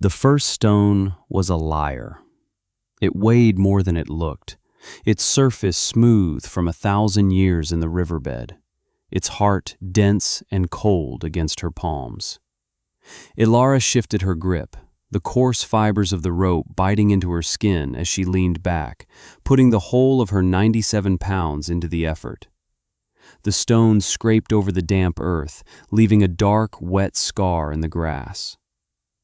The first stone was a liar. It weighed more than it looked, its surface smooth from 1,000 years in the riverbed, its heart dense and cold against her palms. Ilara shifted her grip, the coarse fibers of the rope biting into her skin as she leaned back, putting the whole of her 97 pounds into the effort. The stone scraped over the damp earth, leaving a dark, wet scar in the grass.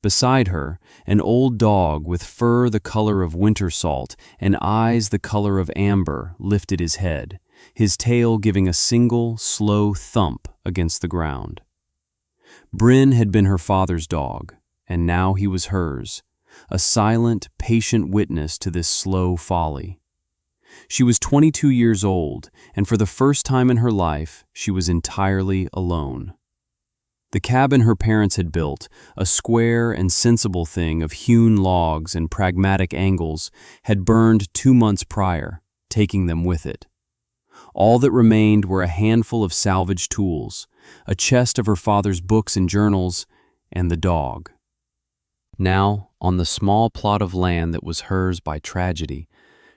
Beside her, an old dog with fur the color of winter salt and eyes the color of amber lifted his head, his tail giving a single, slow thump against the ground. Bryn had been her father's dog, and now he was hers, a silent, patient witness to this slow folly. She was 22 years old, and for the first time in her life, she was entirely alone. The cabin her parents had built, a square and sensible thing of hewn logs and pragmatic angles, had burned 2 months prior, taking them with it. All that remained were a handful of salvaged tools, a chest of her father's books and journals, and the dog. Now, on the small plot of land that was hers by tragedy,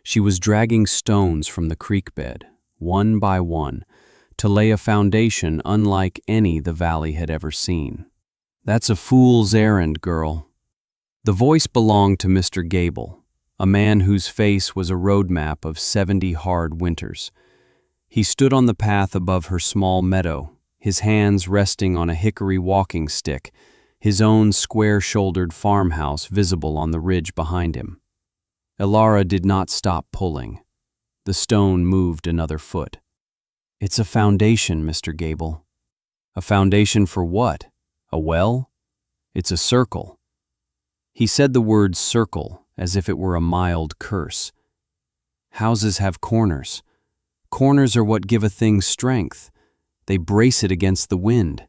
she was dragging stones from the creek bed, one by one, to lay a foundation unlike any the valley had ever seen. "That's a fool's errand, girl." The voice belonged to Mr. Gable, a man whose face was a roadmap of 70 hard winters. He stood on the path above her small meadow, his hands resting on a hickory walking stick, his own square-shouldered farmhouse visible on the ridge behind him. Ilara did not stop pulling. The stone moved another foot. "It's a foundation, Mr. Gable." "A foundation for what? A well?" "It's a circle." He said the word circle as if it were a mild curse. "Houses have corners. Corners are what give a thing strength. They brace it against the wind."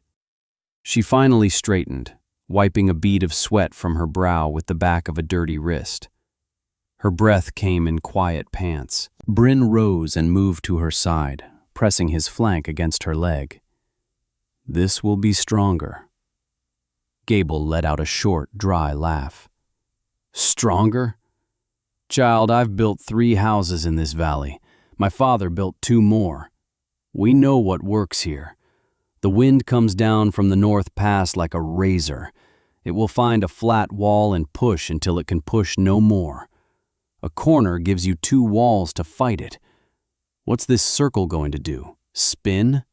She finally straightened, wiping a bead of sweat from her brow with the back of a dirty wrist. Her breath came in quiet pants. Bryn rose and moved to her side, pressing his flank against her leg. "This will be stronger." Gable let out a short, dry laugh. "Stronger? Child, I've built 3 houses in this valley. My father built 2 more. We know what works here. The wind comes down from the North Pass like a razor. It will find a flat wall and push until it can push no more. A corner gives you 2 walls to fight it. What's this circle going to do? Spin?"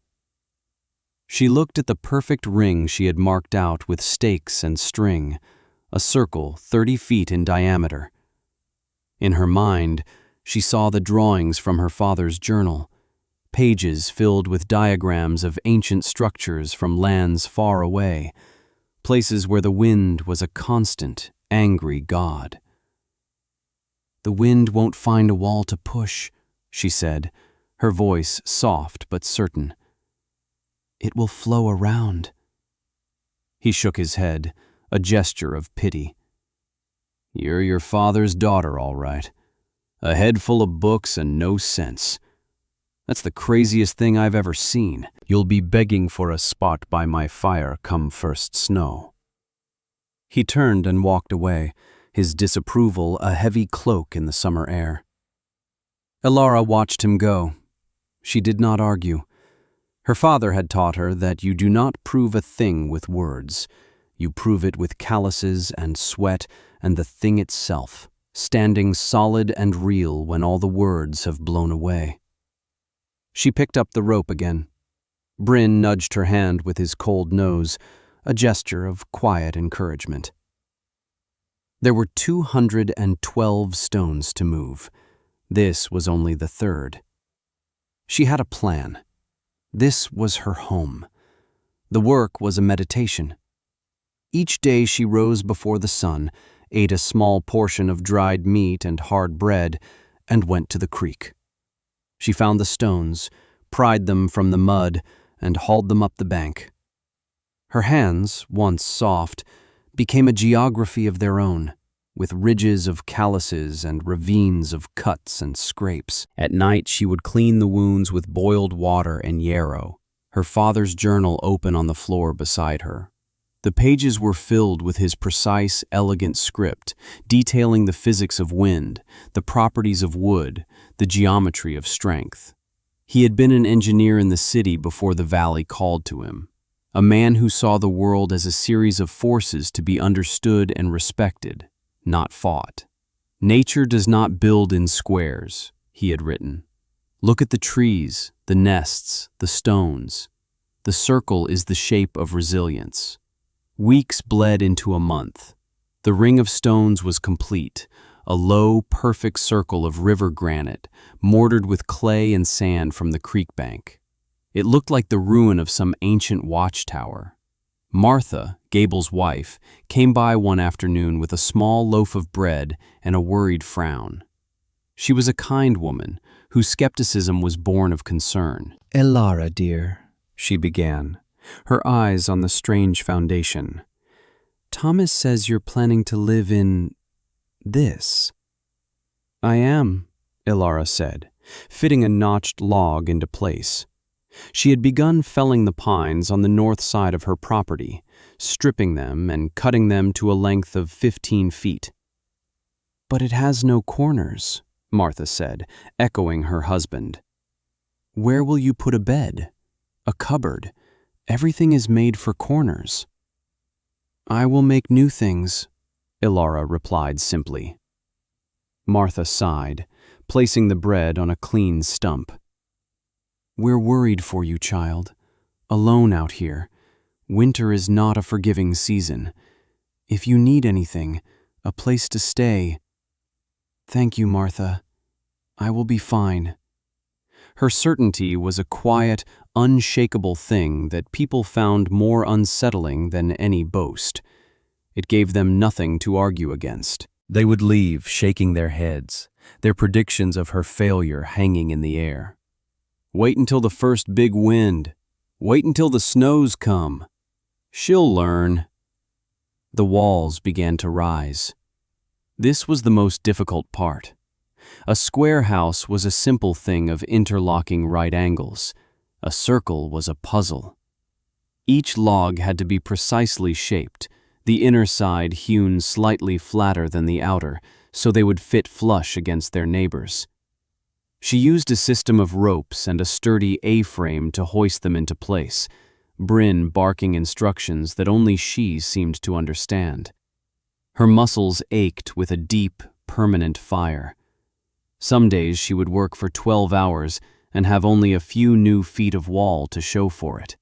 She looked at the perfect ring she had marked out with stakes and string, a circle 30 feet in diameter. In her mind, she saw the drawings from her father's journal, pages filled with diagrams of ancient structures from lands far away, places where the wind was a constant, angry god. "The wind won't find a wall to push," she said, her voice soft but certain. "It will flow around." He shook his head, a gesture of pity. "You're your father's daughter, all right. A head full of books and no sense. That's the craziest thing I've ever seen. You'll be begging for a spot by my fire come first snow." He turned and walked away, his disapproval a heavy cloak in the summer air. Ilara watched him go. She did not argue. Her father had taught her that you do not prove a thing with words. You prove it with calluses and sweat and the thing itself, standing solid and real when all the words have blown away. She picked up the rope again. Bryn nudged her hand with his cold nose, a gesture of quiet encouragement. There were 212 stones to move. This was only the 3rd. She had a plan. This was her home. The work was a meditation. Each day she rose before the sun, ate a small portion of dried meat and hard bread, and went to the creek. She found the stones, pried them from the mud, and hauled them up the bank. Her hands, once soft, became a geography of their own, with ridges of calluses and ravines of cuts and scrapes. At night she would clean the wounds with boiled water and yarrow, her father's journal open on the floor beside her. The pages were filled with his precise, elegant script, detailing the physics of wind, the properties of wood, the geometry of strength. He had been an engineer in the city before the valley called to him, a man who saw the world as a series of forces to be understood and respected, not fought. "Nature does not build in squares," he had written. "Look at the trees, the nests, the stones. The circle is the shape of resilience." Weeks bled into a month. The ring of stones was complete, a low, perfect circle of river granite, mortared with clay and sand from the creek bank. It looked like the ruin of some ancient watchtower. Martha, Gable's wife, came by one afternoon with a small loaf of bread and a worried frown. She was a kind woman, whose skepticism was born of concern. "Elara, dear," she began, her eyes on the strange foundation. "Thomas says you're planning to live in this." "I am," Elara said, fitting a notched log into place. She had begun felling the pines on the north side of her property, stripping them and cutting them to a length of 15 feet. "But it has no corners," Martha said, echoing her husband. "Where will you put a bed? A cupboard? Everything is made for corners." "I will make new things," Elara replied simply. Martha sighed, placing the bread on a clean stump. "We're worried for you, child. Alone out here. Winter is not a forgiving season. If you need anything, a place to stay—" "Thank you, Martha. I will be fine." Her certainty was a quiet, unshakable thing that people found more unsettling than any boast. It gave them nothing to argue against. They would leave shaking their heads, their predictions of her failure hanging in the air. "Wait until the first big wind. Wait until the snows come. She'll learn." The walls began to rise. This was the most difficult part. A square house was a simple thing of interlocking right angles. A circle was a puzzle. Each log had to be precisely shaped, the inner side hewn slightly flatter than the outer, so they would fit flush against their neighbors. She used a system of ropes and a sturdy A-frame to hoist them into place, Bryn barking instructions that only she seemed to understand. Her muscles ached with a deep, permanent fire. Some days she would work for 12 hours and have only a few new feet of wall to show for it.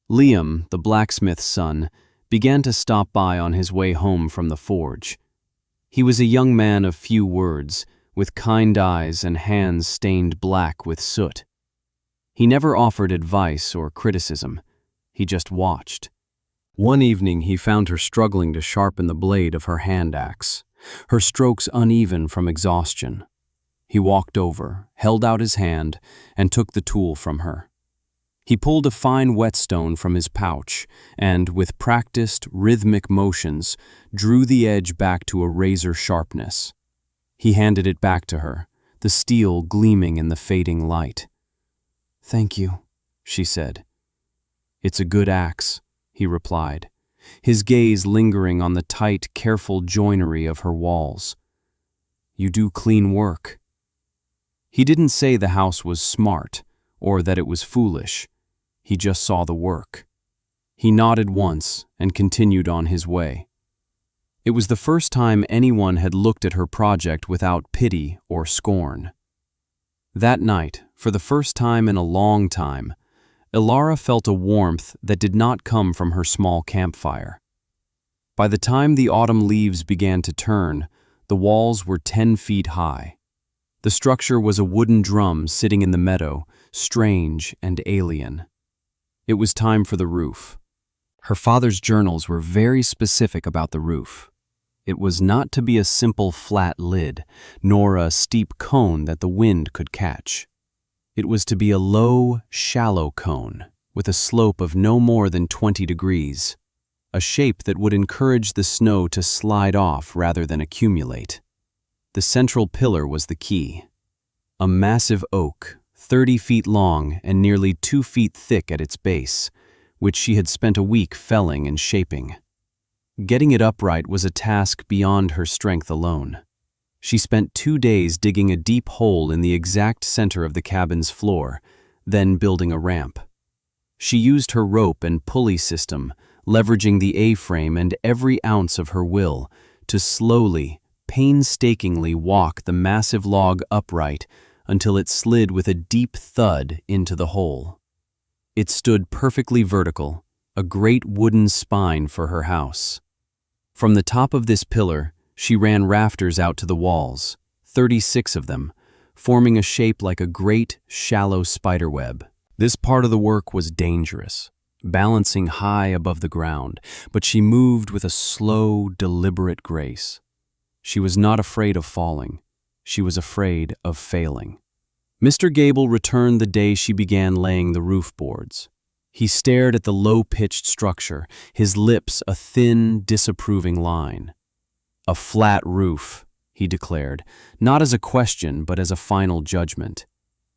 Liam, the blacksmith's son, began to stop by on his way home from the forge. He was a young man of few words, with kind eyes and hands stained black with soot. He never offered advice or criticism. He just watched. One evening he found her struggling to sharpen the blade of her hand axe, her strokes uneven from exhaustion. He walked over, held out his hand, and took the tool from her. He pulled a fine whetstone from his pouch and, with practiced, rhythmic motions, drew the edge back to a razor sharpness. He handed it back to her, the steel gleaming in the fading light. "Thank you," she said. "It's a good axe," he replied, his gaze lingering on the tight, careful joinery of her walls. "You do clean work." He didn't say the house was smart or that it was foolish. He just saw the work. He nodded once and continued on his way. It was the first time anyone had looked at her project without pity or scorn. That night, for the first time in a long time, Elara felt a warmth that did not come from her small campfire. By the time the autumn leaves began to turn, the walls were 10 feet high. The structure was a wooden drum sitting in the meadow, strange and alien. It was time for the roof. Her father's journals were very specific about the roof. It was not to be a simple flat lid, nor a steep cone that the wind could catch. It was to be a low, shallow cone, with a slope of no more than 20 degrees, a shape that would encourage the snow to slide off rather than accumulate. The central pillar was the key. A massive oak, 30 feet long and nearly 2 feet thick at its base, which she had spent a week felling and shaping. Getting it upright was a task beyond her strength alone. She spent 2 days digging a deep hole in the exact center of the cabin's floor, then building a ramp. She used her rope and pulley system, leveraging the A-frame and every ounce of her will, to slowly, painstakingly walk the massive log upright until it slid with a deep thud into the hole. It stood perfectly vertical, a great wooden spine for her house. From the top of this pillar, she ran rafters out to the walls, 36 of them, forming a shape like a great, shallow spiderweb. This part of the work was dangerous, balancing high above the ground, but she moved with a slow, deliberate grace. She was not afraid of falling. She was afraid of failing. Mr. Gable returned the day she began laying the roof boards. He stared at the low-pitched structure, his lips a thin, disapproving line. "A flat roof," he declared, not as a question but as a final judgment.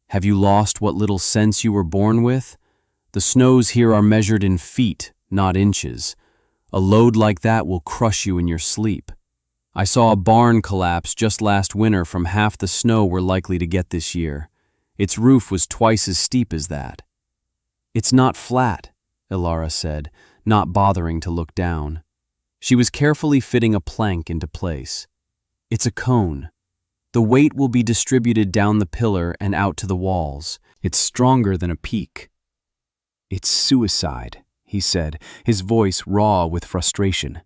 "Have you lost what little sense you were born with? The snows here are measured in feet, not inches. A load like that will crush you in your sleep. I saw a barn collapse just last winter from half the snow we're likely to get this year. Its roof was twice as steep as that." "It's not flat," Ilara said, not bothering to look down. She was carefully fitting a plank into place. "It's a cone. The weight will be distributed down the pillar and out to the walls. It's stronger than a peak." "It's suicide," he said, his voice raw with frustration.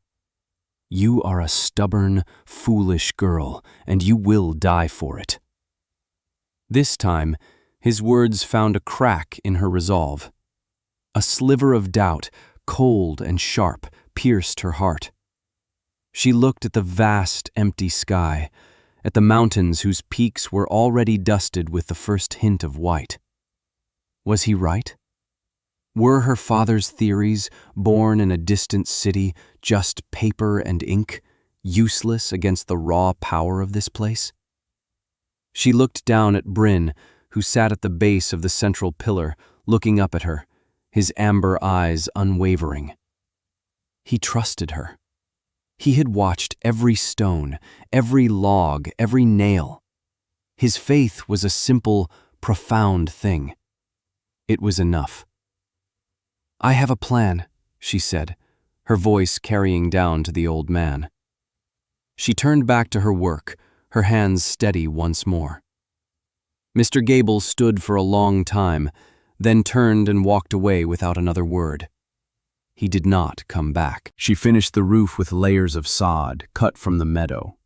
"You are a stubborn, foolish girl, and you will die for it." This time, his words found a crack in her resolve. A sliver of doubt, cold and sharp, pierced her heart. She looked at the vast, empty sky, at the mountains whose peaks were already dusted with the first hint of white. Was he right? Were her father's theories, born in a distant city, just paper and ink, useless against the raw power of this place? She looked down at Bryn, who sat at the base of the central pillar, looking up at her, his amber eyes unwavering. He trusted her. He had watched every stone, every log, every nail. His faith was a simple, profound thing. It was enough. "I have a plan," she said, her voice carrying down to the old man. She turned back to her work, her hands steady once more. Mr. Gable stood for a long time, then turned and walked away without another word. He did not come back. She finished the roof with layers of sod cut from the meadow.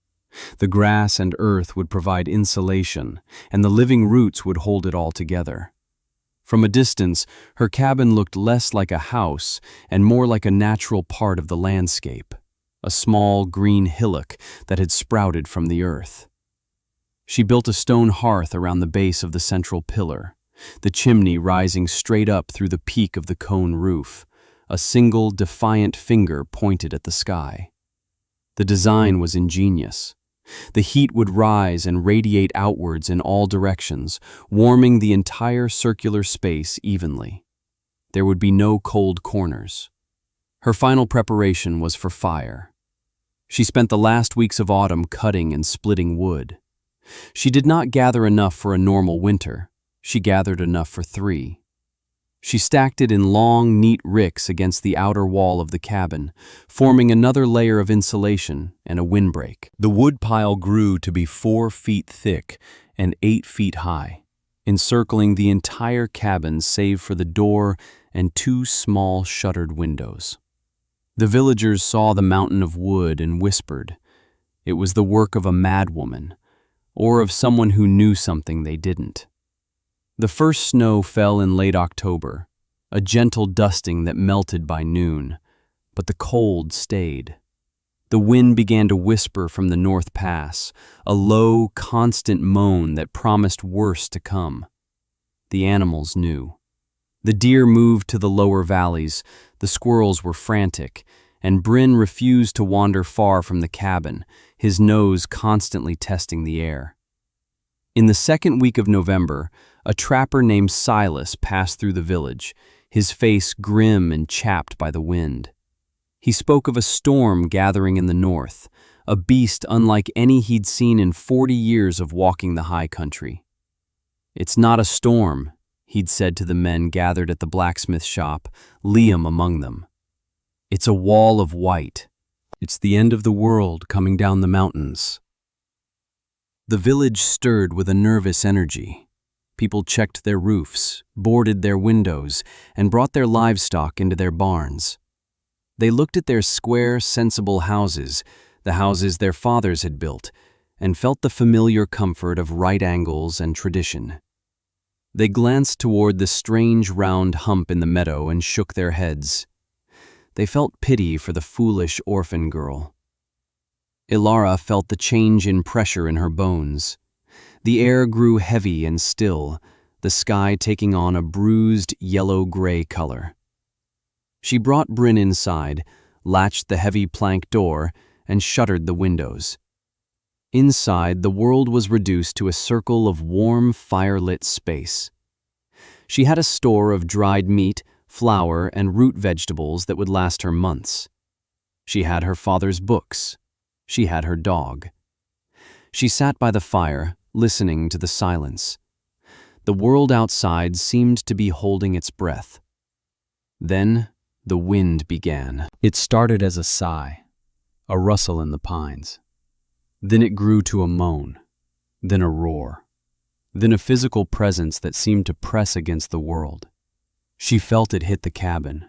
The grass and earth would provide insulation, and the living roots would hold it all together. From a distance, her cabin looked less like a house and more like a natural part of the landscape, a small green hillock that had sprouted from the earth. She built a stone hearth around the base of the central pillar, the chimney rising straight up through the peak of the cone roof, a single defiant finger pointed at the sky. The design was ingenious. The heat would rise and radiate outwards in all directions, warming the entire circular space evenly. There would be no cold corners. Her final preparation was for fire. She spent the last weeks of autumn cutting and splitting wood. She did not gather enough for a normal winter. She gathered enough for 3. She stacked it in long, neat ricks against the outer wall of the cabin, forming another layer of insulation and a windbreak. The wood pile grew to be 4 feet thick and 8 feet high, encircling the entire cabin save for the door and 2 small shuttered windows. The villagers saw the mountain of wood and whispered. It was the work of a madwoman, or of someone who knew something they didn't. The first snow fell in late October, a gentle dusting that melted by noon, but the cold stayed. The wind began to whisper from the North Pass, a low, constant moan that promised worse to come. The animals knew. The deer moved to the lower valleys, the squirrels were frantic, and Bryn refused to wander far from the cabin, his nose constantly testing the air. In the second week of November, a trapper named Silas passed through the village. his face grim and chapped by the wind. He spoke of a storm gathering in the north, a beast unlike any he'd seen in 40 years of walking the high country. "It's not a storm," he'd said to the men gathered at the blacksmith shop, Liam among them. "It's a wall of white. It's the end of the world coming down the mountains." The village stirred with a nervous energy. People checked their roofs, boarded their windows, and brought their livestock into their barns. They looked at their square, sensible houses, the houses their fathers had built, and felt the familiar comfort of right angles and tradition. They glanced toward the strange round hump in the meadow and shook their heads. They felt pity for the foolish orphan girl. Ilara felt the change in pressure in her bones. The air grew heavy and still, the sky taking on a bruised yellow-gray color. She brought Bryn inside, latched the heavy plank door, and shuttered the windows. Inside, the world was reduced to a circle of warm, fire-lit space. She had a store of dried meat, flour, and root vegetables that would last her months. She had her father's books. She had her dog. She sat by the fire, listening to the silence. The world outside seemed to be holding its breath. Then the wind began. It started as a sigh, a rustle in the pines. Then it grew to a moan, then a roar, then a physical presence that seemed to press against the world. She felt it hit the cabin.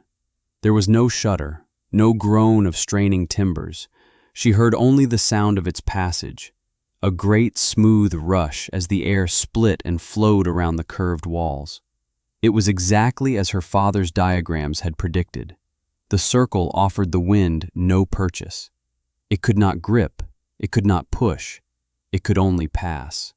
There was no shudder, no groan of straining timbers. She heard only the sound of its passage, a great smooth rush as the air split and flowed around the curved walls. It was exactly as her father's diagrams had predicted. The circle offered the wind no purchase. It could not grip, it could not push, it could only pass.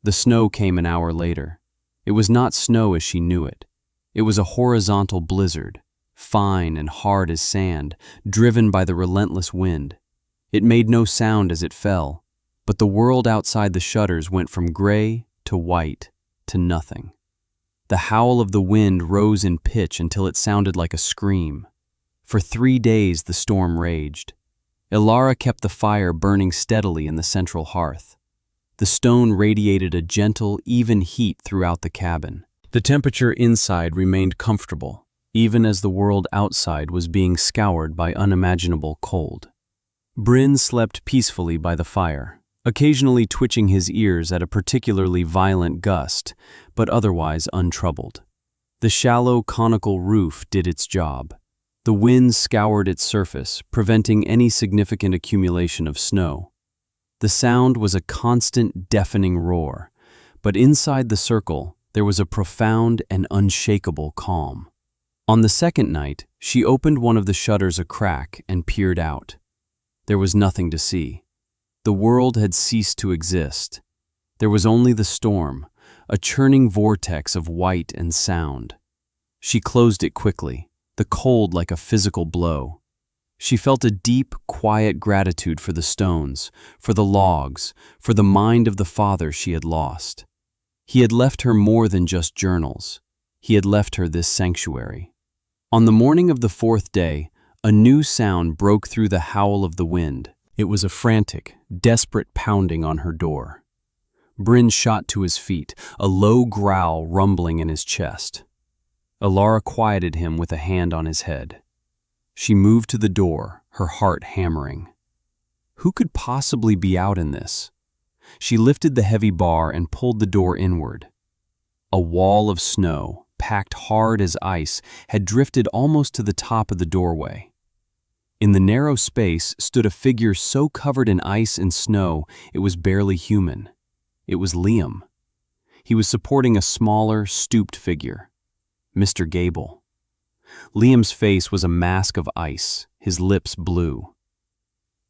The snow came an hour later. It was not snow as she knew it. It was a horizontal blizzard, fine and hard as sand, driven by the relentless wind. It made no sound as it fell, but the world outside the shutters went from gray to white to nothing. The howl of the wind rose in pitch until it sounded like a scream. For 3 days the storm raged. Ilara kept the fire burning steadily in the central hearth. The stone radiated a gentle, even heat throughout the cabin. The temperature inside remained comfortable, even as the world outside was being scoured by unimaginable cold. Bryn slept peacefully by the fire, occasionally twitching his ears at a particularly violent gust, but otherwise untroubled. The shallow, conical roof did its job. The wind scoured its surface, preventing any significant accumulation of snow. The sound was a constant, deafening roar, but inside the circle there was a profound and unshakable calm. On the second night, she opened one of the shutters a crack and peered out. There was nothing to see. The world had ceased to exist. There was only the storm, a churning vortex of white and sound. She closed it quickly, the cold like a physical blow. She felt a deep, quiet gratitude for the stones, for the logs, for the mind of the father she had lost. He had left her more than just journals. He had left her this sanctuary. On the morning of the 4th day, a new sound broke through the howl of the wind. It was a frantic, desperate pounding on her door. Bryn shot to his feet, a low growl rumbling in his chest. Ilara quieted him with a hand on his head. She moved to the door, her heart hammering. Who could possibly be out in this? She lifted the heavy bar and pulled the door inward. A wall of snow, packed hard as ice, had drifted almost to the top of the doorway. In the narrow space stood a figure so covered in ice and snow it was barely human. It was Liam. He was supporting a smaller, stooped figure, Mr. Gable. Liam's face was a mask of ice, his lips blue.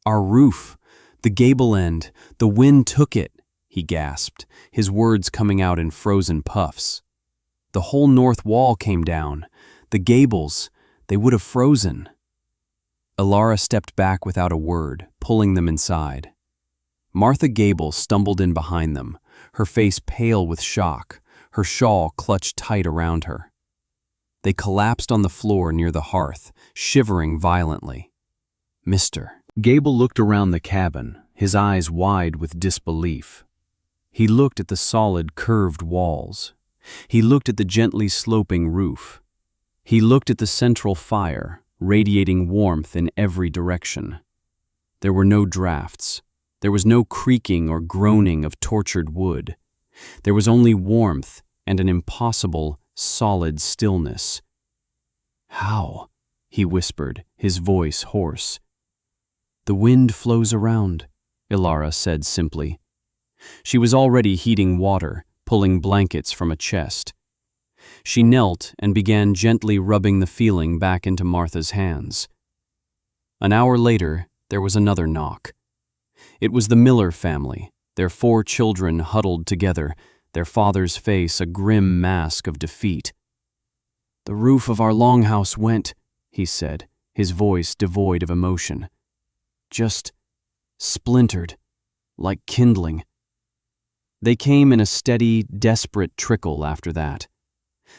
"Our roof, the gable end, the wind took it," he gasped, his words coming out in frozen puffs. "The whole north wall came down. The gables, they would have frozen." Ilara stepped back without a word, pulling them inside. Martha Gable stumbled in behind them, her face pale with shock, her shawl clutched tight around her. They collapsed on the floor near the hearth, shivering violently. "Mister." Gable looked around the cabin, his eyes wide with disbelief. He looked at the solid, curved walls. He looked at the gently sloping roof. He looked at the central fire, radiating warmth in every direction. There were no drafts. There was no creaking or groaning of tortured wood. There was only warmth and an impossible, solid stillness. "How?" he whispered, his voice hoarse. "The wind flows around," Ilara said simply. She was already heating water, pulling blankets from a chest. She knelt and began gently rubbing the feeling back into Martha's hands. An hour later, there was another knock. It was the Miller family, their 4 children huddled together, their father's face a grim mask of defeat. "The roof of our longhouse went," he said, his voice devoid of emotion. "Just splintered, like kindling." They came in a steady, desperate trickle after that.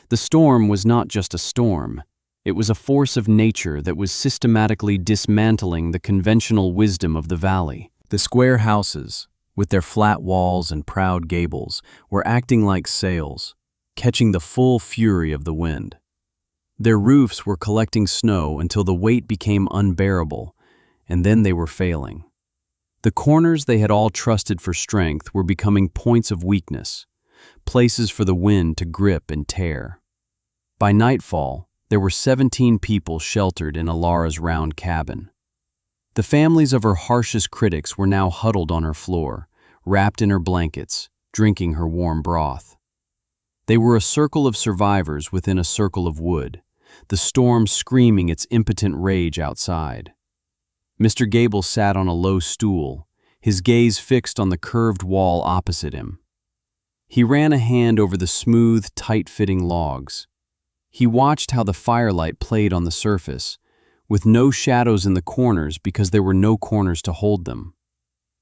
The storm was not just a storm. It was a force of nature that was systematically dismantling the conventional wisdom of the valley. The square houses, with their flat walls and proud gables, were acting like sails, catching the full fury of the wind. Their roofs were collecting snow until the weight became unbearable, and then they were failing. The corners they had all trusted for strength were becoming points of weakness, places for the wind to grip and tear. By nightfall, there were 17 people sheltered in Ilara's round cabin. The families of her harshest critics were now huddled on her floor, wrapped in her blankets, drinking her warm broth. They were a circle of survivors within a circle of wood, the storm screaming its impotent rage outside. Mr. Gable sat on a low stool, his gaze fixed on the curved wall opposite him. He ran a hand over the smooth, tight-fitting logs. He watched how the firelight played on the surface, with no shadows in the corners because there were no corners to hold them.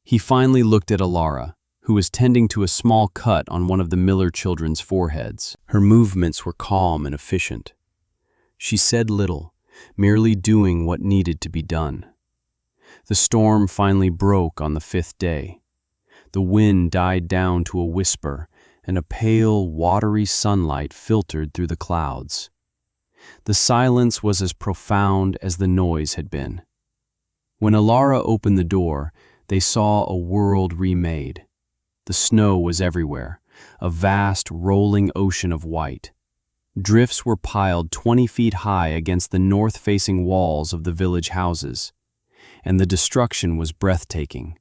He finally looked at Ilara, who was tending to a small cut on one of the Miller children's foreheads. Her movements were calm and efficient. She said little, merely doing what needed to be done. The storm finally broke on the 5th day. The wind died down to a whisper, and a pale, watery sunlight filtered through the clouds. The silence was as profound as the noise had been. When Ilara opened the door, they saw a world remade. The snow was everywhere, a vast, rolling ocean of white. Drifts were piled 20 feet high against the north-facing walls of the village houses, and the destruction was breathtaking.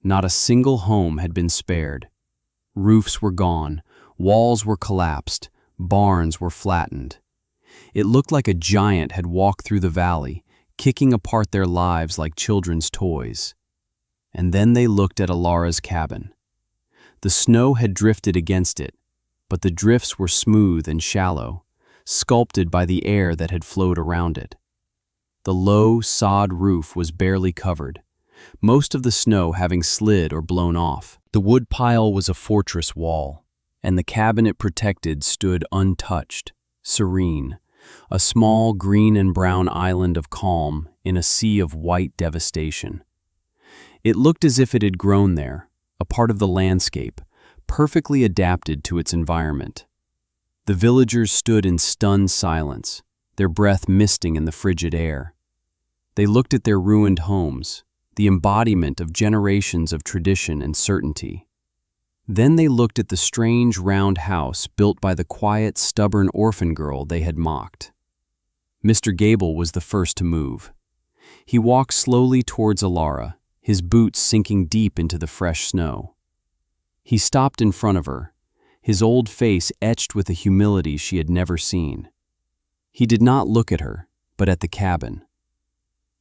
Not a single home had been spared. Roofs were gone, walls were collapsed, barns were flattened. It looked like a giant had walked through the valley, kicking apart their lives like children's toys. And then they looked at Ilara's cabin. The snow had drifted against it, but the drifts were smooth and shallow, sculpted by the air that had flowed around it. The low, sod roof was barely covered, most of the snow having slid or blown off. The wood pile was a fortress wall, and the cabin it protected stood untouched, serene, a small green and brown island of calm in a sea of white devastation. It looked as if it had grown there, a part of the landscape, perfectly adapted to its environment. The villagers stood in stunned silence, their breath misting in the frigid air. They looked at their ruined homes, the embodiment of generations of tradition and certainty. Then they looked at the strange round house built by the quiet, stubborn orphan girl they had mocked. Mr. Gable was the first to move. He walked slowly towards Ilara, his boots sinking deep into the fresh snow. He stopped in front of her, his old face etched with a humility she had never seen. He did not look at her, but at the cabin.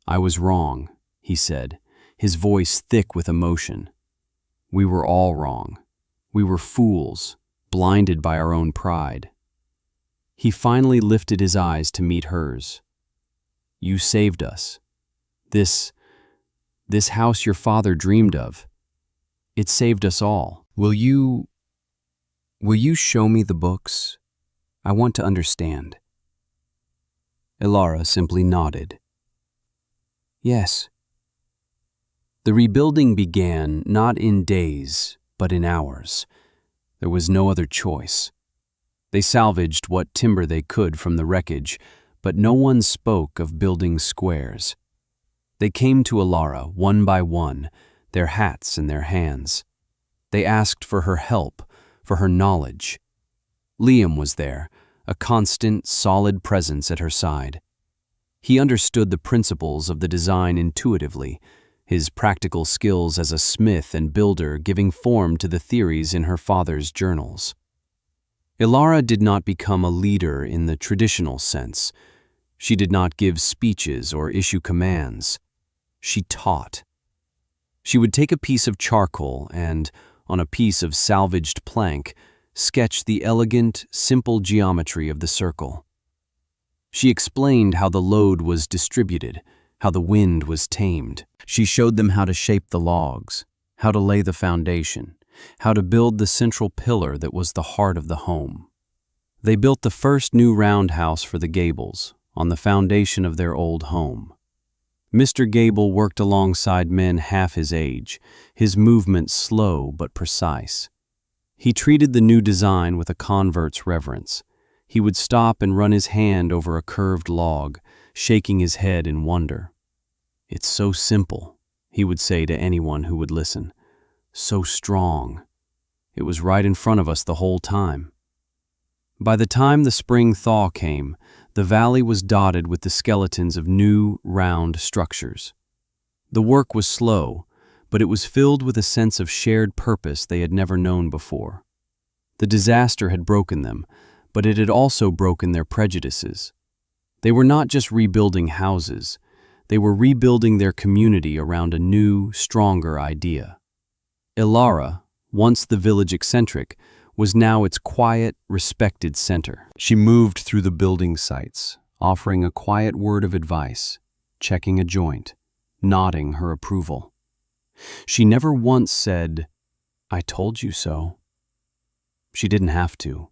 "I was wrong," he said, his voice thick with emotion. "We were all wrong. We were fools, blinded by our own pride." He finally lifted his eyes to meet hers. "You saved us. This house your father dreamed of. It saved us all. Will you show me the books? I want to understand." Ilara simply nodded. Yes. The rebuilding began not in days, but in hours. There was no other choice. They salvaged what timber they could from the wreckage, but no one spoke of building squares. They came to Ilara one by one, their hats in their hands. They asked for her help, for her knowledge. Liam was there, a constant, solid presence at her side. He understood the principles of the design intuitively, his practical skills as a smith and builder giving form to the theories in her father's journals. Ilara did not become a leader in the traditional sense. She did not give speeches or issue commands. She taught. She would take a piece of charcoal and, on a piece of salvaged plank, sketch the elegant, simple geometry of the circle. She explained how the load was distributed, how the wind was tamed. She showed them how to shape the logs, how to lay the foundation, how to build the central pillar that was the heart of the home. They built the first new roundhouse for the Gables, on the foundation of their old home. Mr. Gable worked alongside men half his age, his movements slow but precise. He treated the new design with a convert's reverence. He would stop and run his hand over a curved log, shaking his head in wonder. "It's so simple," he would say to anyone who would listen. "So strong. It was right in front of us the whole time." By the time the spring thaw came, the valley was dotted with the skeletons of new, round structures. The work was slow, but it was filled with a sense of shared purpose they had never known before. The disaster had broken them, but it had also broken their prejudices. They were not just rebuilding houses, they were rebuilding their community around a new, stronger idea. Ilara, once the village eccentric, was now its quiet, respected center. She moved through the building sites, offering a quiet word of advice, checking a joint, nodding her approval. She never once said, "I told you so." She didn't have to.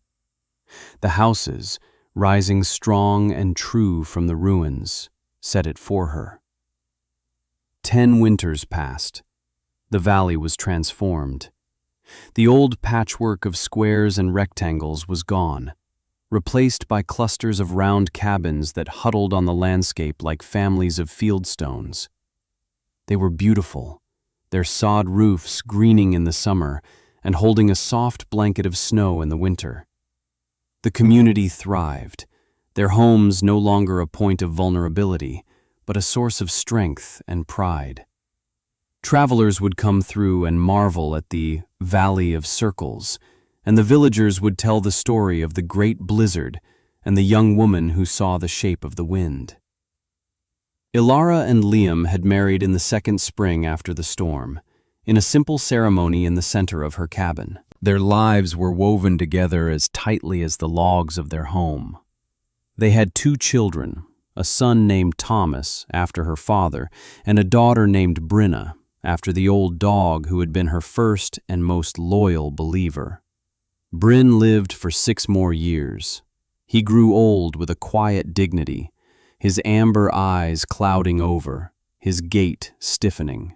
The houses, rising strong and true from the ruins, said it for her. 10 winters passed. The valley was transformed. The old patchwork of squares and rectangles was gone, replaced by clusters of round cabins that huddled on the landscape like families of fieldstones. They were beautiful, their sod roofs greening in the summer and holding a soft blanket of snow in the winter. The community thrived, their homes no longer a point of vulnerability, but a source of strength and pride. Travelers would come through and marvel at the Valley of Circles, and the villagers would tell the story of the great blizzard and the young woman who saw the shape of the wind. Ilara and Liam had married in the second spring after the storm, in a simple ceremony in the center of her cabin. Their lives were woven together as tightly as the logs of their home. They had 2 children, a son named Thomas, after her father, and a daughter named Brinna, after the old dog who had been her first and most loyal believer. Bryn lived for 6 more years. He grew old with a quiet dignity, his amber eyes clouding over, his gait stiffening.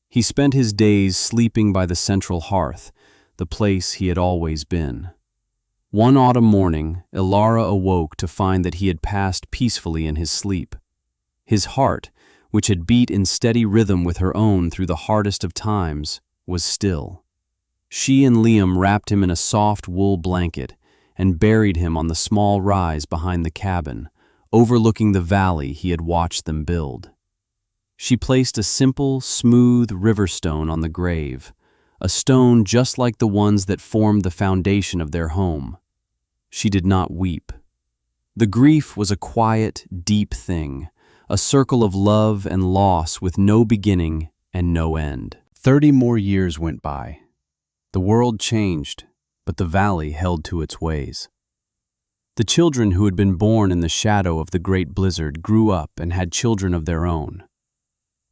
He spent his days sleeping by the central hearth, the place he had always been. One autumn morning, Ilara awoke to find that he had passed peacefully in his sleep. His heart, which had beat in steady rhythm with her own through the hardest of times, was still. She and Liam wrapped him in a soft wool blanket and buried him on the small rise behind the cabin, overlooking the valley he had watched them build. She placed a simple, smooth river stone on the grave, a stone just like the ones that formed the foundation of their home. She did not weep. The grief was a quiet, deep thing, a circle of love and loss with no beginning and no end. 30 more years went by. The world changed, but the valley held to its ways. The children who had been born in the shadow of the great blizzard grew up and had children of their own.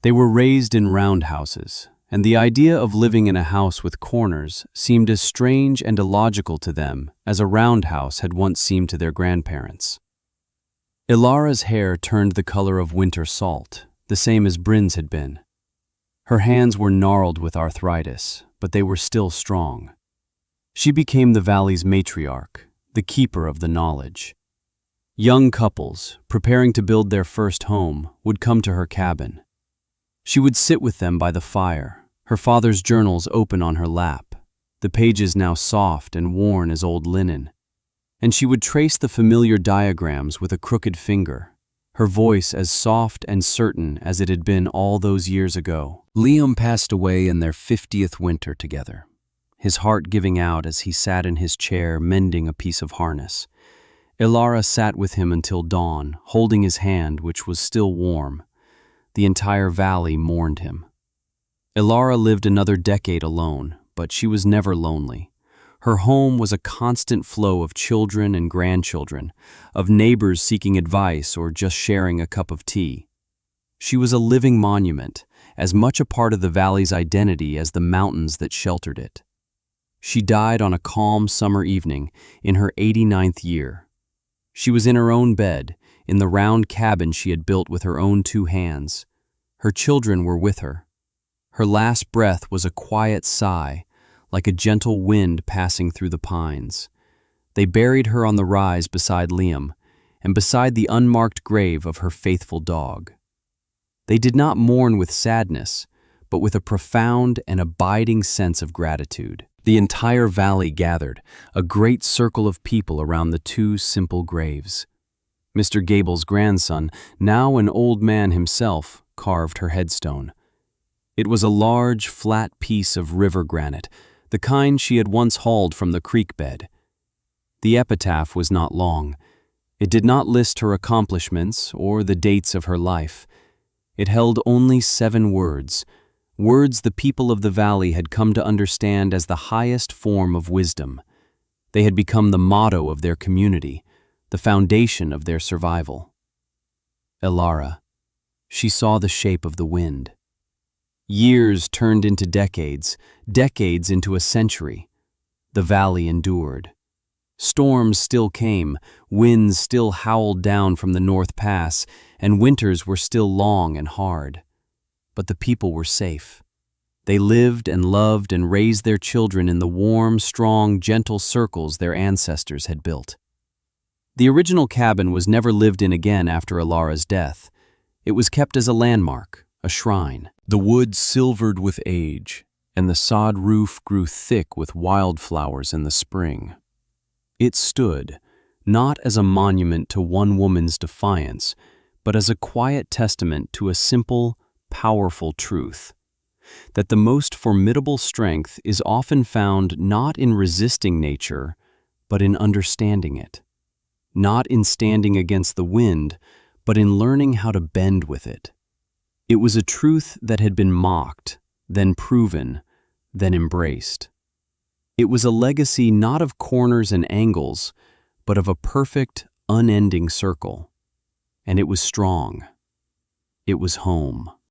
They were raised in roundhouses, and the idea of living in a house with corners seemed as strange and illogical to them as a roundhouse had once seemed to their grandparents. Ilara's hair turned the color of winter salt, the same as Bryn's had been. Her hands were gnarled with arthritis, but they were still strong. She became the valley's matriarch, the keeper of the knowledge. Young couples, preparing to build their first home, would come to her cabin. She would sit with them by the fire, her father's journals open on her lap, the pages now soft and worn as old linen. And she would trace the familiar diagrams with a crooked finger, her voice as soft and certain as it had been all those years ago. Liam passed away in their 50th winter together, his heart giving out as he sat in his chair mending a piece of harness. Ilara sat with him until dawn, holding his hand, which was still warm. The entire valley mourned him. Ilara lived another decade alone, but she was never lonely. Her home was a constant flow of children and grandchildren, of neighbors seeking advice or just sharing a cup of tea. She was a living monument, as much a part of the valley's identity as the mountains that sheltered it. She died on a calm summer evening in her 89th year. She was in her own bed, in the round cabin she had built with her own 2 hands. Her children were with her. Her last breath was a quiet sigh, like a gentle wind passing through the pines. They buried her on the rise beside Liam, and beside the unmarked grave of her faithful dog. They did not mourn with sadness, but with a profound and abiding sense of gratitude. The entire valley gathered, a great circle of people around the 2 simple graves. Mr. Gable's grandson, now an old man himself, carved her headstone. It was a large, flat piece of river granite, the kind she had once hauled from the creek bed. The epitaph was not long. It did not list her accomplishments or the dates of her life. It held only 7 words, words the people of the valley had come to understand as the highest form of wisdom. They had become the motto of their community, the foundation of their survival. Ilara. She saw the shape of the wind. Years turned into decades, decades into a century. The valley endured. Storms still came, winds still howled down from the North Pass, and winters were still long and hard. But the people were safe. They lived and loved and raised their children in the warm, strong, gentle circles their ancestors had built. The original cabin was never lived in again after Ilara's death. It was kept as a landmark, a shrine. The wood silvered with age, and the sod roof grew thick with wildflowers in the spring. It stood, not as a monument to one woman's defiance, but as a quiet testament to a simple, powerful truth, that the most formidable strength is often found not in resisting nature, but in understanding it, not in standing against the wind, but in learning how to bend with it. It was a truth that had been mocked, then proven, then embraced. It was a legacy not of corners and angles, but of a perfect, unending circle. And it was strong. It was home.